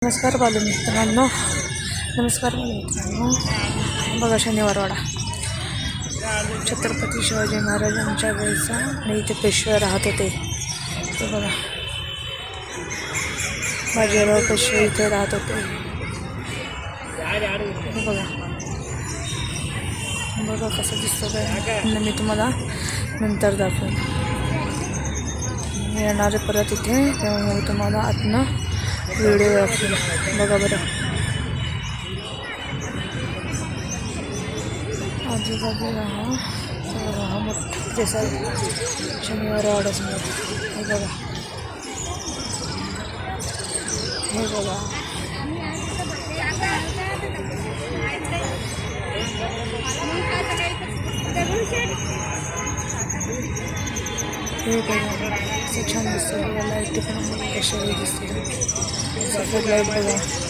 नमस्कार बालमित्रांनो, नमस्कार बालमित्रांनो. बघा शनिवारवाडा छत्रपती शिवाजी महाराजांच्या वेळेचा आणि इथे पेशवे राहत होते. ते बघा बाजीराव पेशवे इथे राहत होते. बघा बघा कसं दिसतं काय, मी तुम्हाला नंतर दाखवेन. मी येणारे परत इथे, तेव्हा मी तुम्हाला आतनं व्हिडिओ दाखवेन. बघा बरं आजूबाजूला हा मोठा जसा शनिवारवाड्यासमोर. हे बघा हे बघा हे बघा असं छान दिसतं. बघा लाईट पण कशाही दिसते. सफेद लाईट बघा.